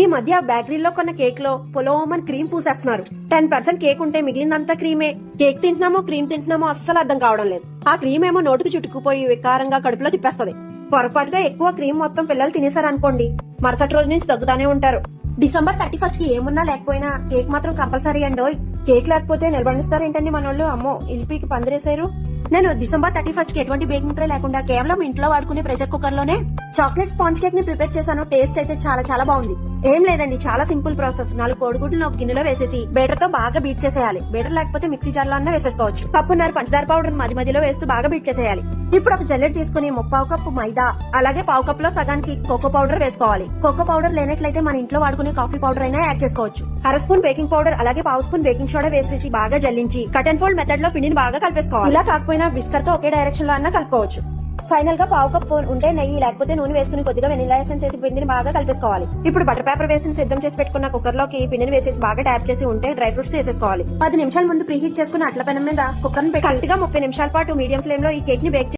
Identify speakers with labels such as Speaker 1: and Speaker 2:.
Speaker 1: ఈ మధ్య బేకరీలో కొన్న కేక్ లో పొలోమన్ క్రీమ్ పూసేస్తున్నారు. 10% కేక్ ఉంటే మిగిలిందంతా క్రీమే. కేక్ తింటున్నామో క్రీమ్ తింటున్నామో అస్సలు అర్థం కావడం లేదు. ఆ క్రీమ్ ఏమో నోటుకు చుట్టుకుపోయి వికారంగా కడుపులో తిప్పేస్తుంది. పొరపాటుగా ఎక్కువ క్రీమ్ మొత్తం పిల్లలు తినేసారనుకోండి, మరుసటి రోజు నుంచి తగ్గుతానే ఉంటారు. డిసెంబర్ 31st కి ఏమున్నా లేకపోయినా కేక్ మాత్రం కంపల్సరీ అండోయ్. కేక్ లేకపోతే నిలబడిస్తారేంటండి మనోళ్ళు? అమ్మో ఇల్పీకి పందిరేశారు. నేను డిసెంబర్ 31st కి ఎటువంటి బేకింగ్ ట్రే లేకుండా కేవలం ఇంట్లో వాడుకునే ప్రెషర్ కుక్కర్ లోనే చాక్లెట్ స్పాంజ్ కేక్ ని ప్రిపేర్ చేశాను. టేస్ట్ అయితే చాలా చాలా బాగుంది. ఏం లేదండి, చాలా సింపుల్ ప్రాసెస్. 4 కోడిగుడ్లను ఒక గిన్నెలో వేసేసి బేటర్ తో బాగా బీట్ చేసేయాలి. బేటర్ లేకపోతే మిక్సీ జార్ లో అన్నా వేసేసుకోవచ్చు. కప్పున్నర పంచదార పౌడర్ మధ్య మధ్యలో వేస్తూ బాగా బీట్ చేసేయాలి. ఇప్పుడు ఒక జల్లెడ తీసుకుని 1/4 కప్పు మైదా, అలాగే 1/2 కప్ లో సగానికి కోకో పౌడర్ వేసుకోవాలి. కోకో పౌడర్ లేనట్లయితే మన ఇంట్లో వాడుకునే కాఫీ పౌడర్ అయినా యాడ్ చేసుకోవచ్చు. 1/2 స్పూన్ బేకింగ్ పౌడర్, అలాగే 1/2 స్పూన్ బేకింగ్ సోడా వేసేసి బాగా జల్లించి కట్ అండ్ ఫోల్డ్ మెథడ్ లో పిండిని బాగా కలిపేసుకోవాలి. ఇలా కాకపోయినా విస్కర్ తో ఒకే డైరెక్షన్ లో అన్నా కలుపుకోవచ్చు. ఫైనల్ గా 1/2 కప్ ఉంటే నెయ్యి లేకపోతే నూనె వేసుకుని కొద్దిగా వెనిలా ఎసెన్స్ వేసి పిండిని బాగా కలిపేసుకోవాలి. ఇప్పుడు బటర్ పేపర్ వేసి సిద్ధం చేసి పెట్టుకున్న కుక్కర్ లోకి పిండిని వేసేసి బాగా ట్యాప్ చేసి ఉంటే డ్రై ఫ్రూట్స్ వేసేసుకోవాలి. 10 నిమిషాల ముందు ప్రీహీట్ చేసుకున్న అట్ల పెనం మీద కుక్కర్ ని పెట్టి కరెక్ట్ గా 30 నిమిషాల పాటు మీడియం ఫ్లేమ్ లో ఈ కేక్ ని బేక్